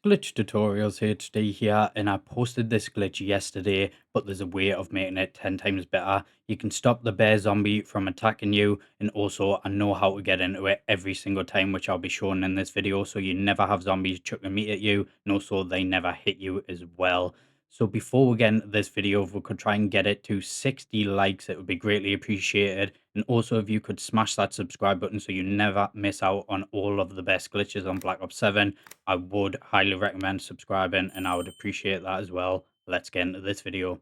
Glitch Tutorials HD here, and I posted this glitch yesterday, but there's a way of making it 10 times better. You can stop the bear zombie from attacking you, and also I know how to get into it every single time, which I'll be showing in this video, so you never have zombies chucking meat at you, and also they never hit you as well. So before we get into this video, if we could try and get it to 60 likes, it would be greatly appreciated. And also if you could smash that subscribe button so you never miss out on all of the best glitches on Black Ops 7. I would highly recommend subscribing, and I would appreciate that as well. Let's get into this video.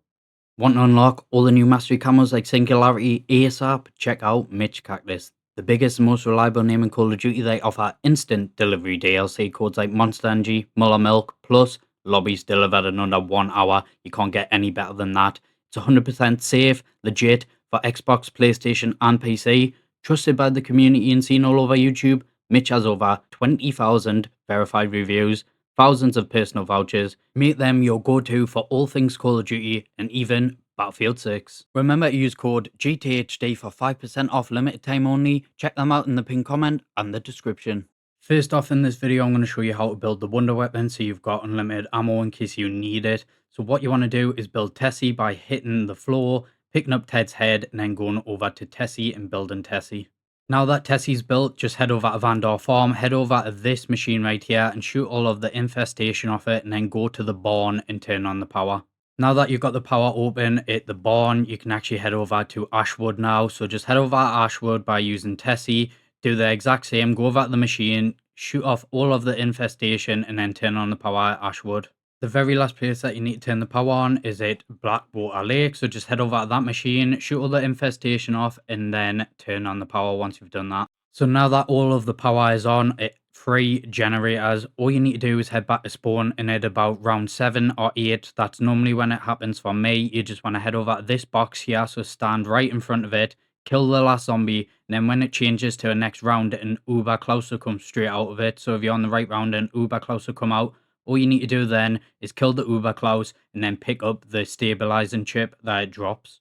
Want to unlock all the new mastery camos like Singularity ASAP? Check out MITCHCACTUS, the biggest and most reliable name in Call of Duty. They offer instant delivery DLC codes like Monster Energy, Muller Milk, plus Lobbies delivered in under 1 hour. You can't get any better than that. It's 100% safe, legit, for Xbox, PlayStation and PC. Trusted by the community and seen all over YouTube. Mitch has over 20,000 verified reviews, thousands of personal vouchers. Make them your go-to for all things Call of Duty and even Battlefield 6. Remember to use code GTHD for 5% off, limited time only. Check them out in the pinned comment and the description. First off in this video, I'm going to show you how to build the wonder weapon so you've got unlimited ammo in case you need it. So what you want to do is build Tessy by hitting the floor, picking up Ted's head, and then going over to Tessy and building Tessy. Now that Tessy's built, just head over to Vandorn farm, head over to this machine right here and shoot all of the infestation off it, and then go to the barn and turn on the power. Now that you've got the power open at the barn, you can actually head over to Ashwood now. So just head over to Ashwood by using Tessy, do the exact same, go over to the machine, shoot off all of the infestation, and then turn on the power at Ashwood. The very last place that you need to turn the power on is at Blackwater Lake, so just head over to that machine, shoot all the infestation off, and then turn on the power once you've done that. So now that all of the power is on at 3 generators, all you need to do is head back to spawn, and at about round 7 or 8, that's normally when it happens for me, you just want to head over to this box here, so stand right in front of it, kill the last zombie, and then when it changes to the next round, an Uber Klaus will come straight out of it. So if you're on the right round and Uber Klaus will come out, all you need to do then is kill the Uber Klaus and then pick up the stabilizing chip that it drops.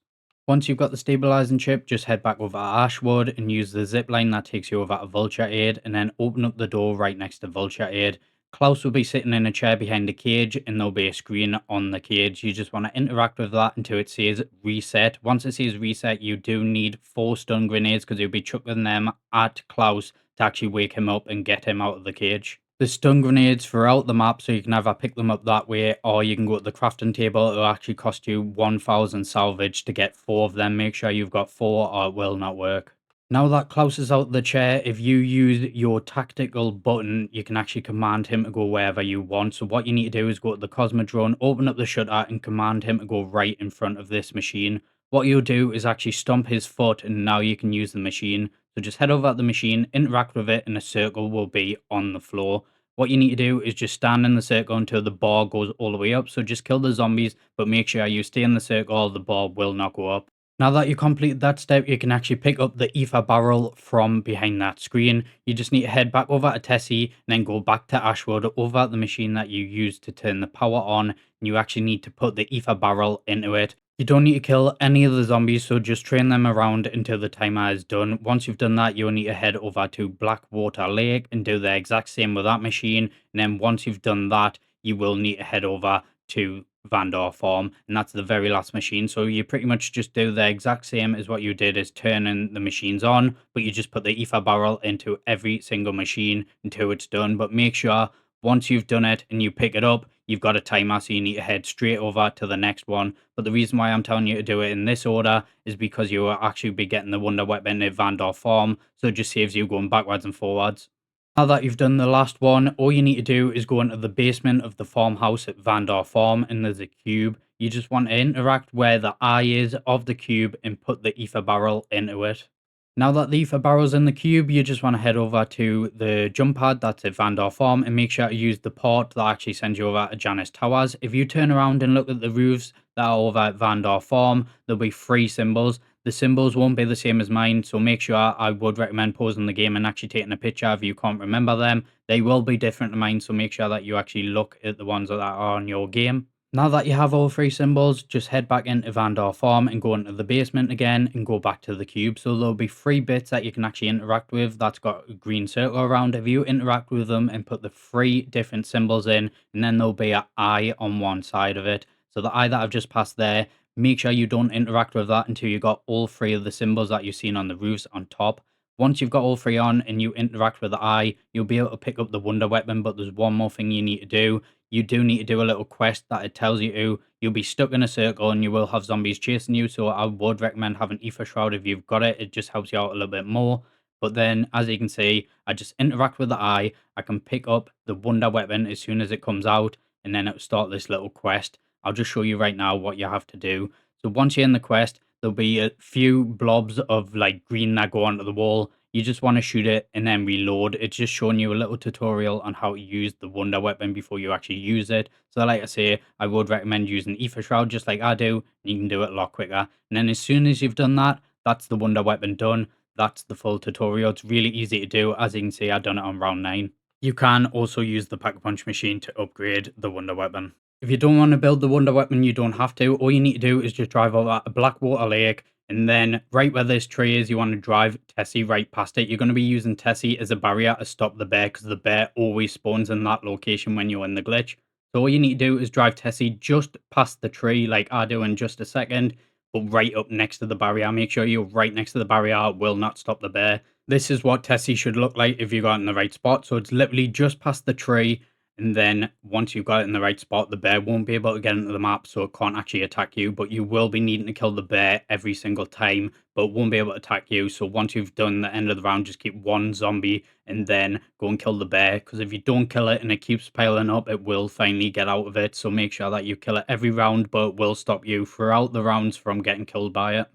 Once you've got the stabilizing chip, just head back over to Ashwood and use the zip line that takes you over to Vulture Aid, and then open up the door right next to Vulture Aid. Klaus will be sitting in a chair behind the cage, and there'll be a screen on the cage. You just want to interact with that until it says reset. Once it says reset, you do need 4 stun grenades because you'll be chucking them at Klaus to actually wake him up and get him out of the cage. There's stun grenades throughout the map, so you can either pick them up that way, or you can go to the crafting table. It'll actually cost you 1,000 salvage to get 4 of them. Make sure you've got 4 or it will not work. Now that Klaus is out of the chair, if you use your tactical button, you can actually command him to go wherever you want. So what you need to do is go to the Cosmodrome, open up the shutter, and command him to go right in front of this machine. What you'll do is actually stomp his foot, and now you can use the machine. So just head over to the machine, interact with it, and a circle will be on the floor. What you need to do is just stand in the circle until the bar goes all the way up. So just kill the zombies, but make sure you stay in the circle, the bar will not go up. Now that you complete that step, you can actually pick up the ether barrel from behind that screen. You just need to head back over to Tessy and then go back to Ashwood over at the machine that you used to turn the power on. And you actually need to put the ether barrel into it. You don't need to kill any of the zombies, so just train them around until the timer is done. Once you've done that, you'll need to head over to Blackwater Lake and do the exact same with that machine. And then once you've done that, you will need to head over to Vandorn farm, and that's the very last machine. So you pretty much just do the exact same as what you did as turning the machines on, but you just put the ether barrel into every single machine until it's done. But make sure once you've done it and you pick it up, you've got a timer, so you need to head straight over to the next one. But the reason why I'm telling you to do it in this order is because you will actually be getting the wonder weapon at Vandorn farm, so it just saves you going backwards and forwards. Now that you've done the last one, all you need to do is go into the basement of the farmhouse at Vandorn farm, and there's a cube. You just want to interact where the eye is of the cube and put the ether barrel into it. Now that the ether barrel's in the cube, you just want to head over to the jump pad that's at Vandorn farm and make sure to use the port that actually sends you over to Janice Towers. If you turn around and look at the roofs that are over at Vandorn farm, there'll be 3 symbols. The symbols won't be the same as mine, so make sure, I would recommend pausing the game and actually taking a picture if you can't remember them. They will be different to mine, so make sure that you actually look at the ones that are on your game. Now that you have all three symbols, just head back into Vandor Farm and go into the basement again and go back to the cube. So there'll be three bits that you can actually interact with that's got a green circle around. If you interact with them and put the three different symbols in, and then there'll be an eye on one side of it. So the eye that I've just passed there, make sure you don't interact with that until you got all three of the symbols that you've seen on the roofs on top. Once you've got all three on and you interact with the eye, you'll be able to pick up the wonder weapon, but there's one more thing you need to do. You do need to do a little quest that it tells you to. You'll be stuck in a circle and you will have zombies chasing you. So I would recommend having Ether Shroud if you've got it. It just helps you out a little bit more. But then, as you can see, I just interact with the eye. I can pick up the wonder weapon as soon as it comes out, and then it'll start this little quest. I'll just show you right now what you have to do. So once you're in the quest, there'll be a few blobs of like green that go onto the wall. You just want to shoot it and then reload. It's just showing you a little tutorial on how to use the wonder weapon before you actually use it. So like I say, I would recommend using Ether Shroud just like I do. And you can do it a lot quicker. And then as soon as you've done that, that's the wonder weapon done. That's the full tutorial. It's really easy to do. As you can see, I've done it on round 9. You can also use the Pack-a-Punch machine to upgrade the wonder weapon. If you don't want to build the wonder weapon, you don't have to. All you need to do is just drive over a Blackwater Lake, and then right where this tree is, you want to drive Tessy right past it. You're going to be using Tessy as a barrier to stop the bear because the bear always spawns in that location when you're in the glitch. So all you need to do is drive Tessy just past the tree like I do in just a second, but right up next to the barrier. Make sure you're right next to the barrier. It will not stop the bear. This is what Tessy should look like if you got in the right spot. So it's literally just past the tree. And then once you've got it in the right spot, the bear won't be able to get into the map, so it can't actually attack you. But you will be needing to kill the bear every single time, but it won't be able to attack you. So once you've done the end of the round, just keep one zombie and then go and kill the bear. Because if you don't kill it and it keeps piling up, it will finally get out of it. So make sure that you kill it every round, but it will stop you throughout the rounds from getting killed by it.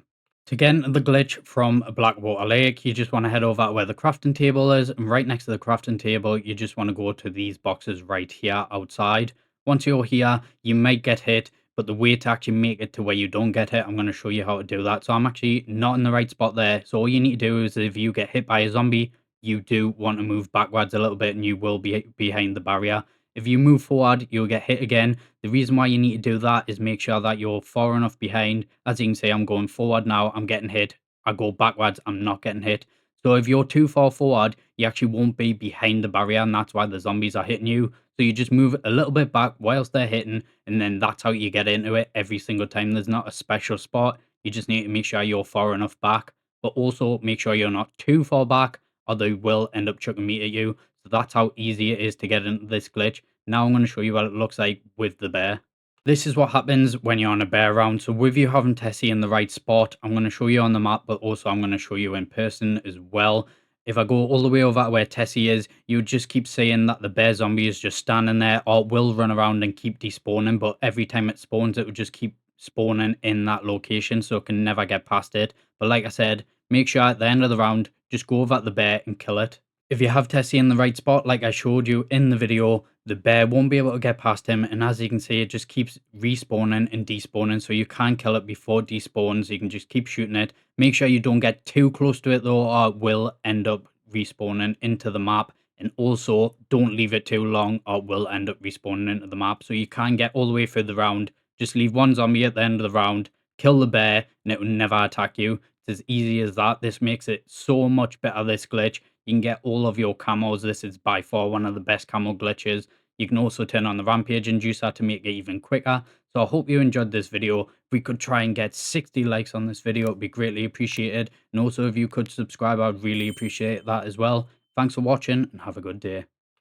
To get into the glitch from Blackwater Lake, you just want to head over to where the crafting table is, and right next to the crafting table, you just want to go to these boxes right here outside. Once you're here, you might get hit, but the way to actually make it to where you don't get hit, I'm going to show you how to do that. So I'm actually not in the right spot there. So all you need to do is if you get hit by a zombie, you do want to move backwards a little bit and you will be behind the barrier. If you move forward, you'll get hit again. The reason why you need to do that is make sure that you're far enough behind. As you can see, I'm going forward now, I'm getting hit. I go backwards, I'm not getting hit. So if you're too far forward, you actually won't be behind the barrier, and that's why the zombies are hitting you. So you just move a little bit back whilst they're hitting, and then that's how you get into it every single time. There's not a special spot. You just need to make sure you're far enough back, but also make sure you're not too far back, or they will end up chucking meat at you. So that's how easy it is to get into this glitch. Now I'm going to show you what it looks like with the bear. This is what happens when you're on a bear round. So with you having Tessy in the right spot, I'm going to show you on the map, but also I'm going to show you in person as well. If I go all the way over to where Tessy is, you just keep saying that the bear zombie is just standing there, or it will run around and keep despawning, but every time it spawns, it will just keep spawning in that location, so it can never get past it. But like I said, make sure at the end of the round, just go over at the bear and kill it. If you have Tessy in the right spot, like I showed you in the video, the bear won't be able to get past him. And as you can see, it just keeps respawning and despawning. So you can't kill it before it despawns. You can just keep shooting it. Make sure you don't get too close to it though, or it will end up respawning into the map. And also, don't leave it too long, or it will end up respawning into the map. So you can get all the way through the round. Just leave one zombie at the end of the round, kill the bear, and it will never attack you. It's as easy as that. This makes it so much better, this glitch. You can get all of your camos. This is by far one of the best camo glitches. You can also turn on the rampage inducer to make it even quicker. So I hope you enjoyed this video. If we could try and get 60 likes on this video, it'd be greatly appreciated. And also if you could subscribe, I'd really appreciate that as well. Thanks for watching and have a good day.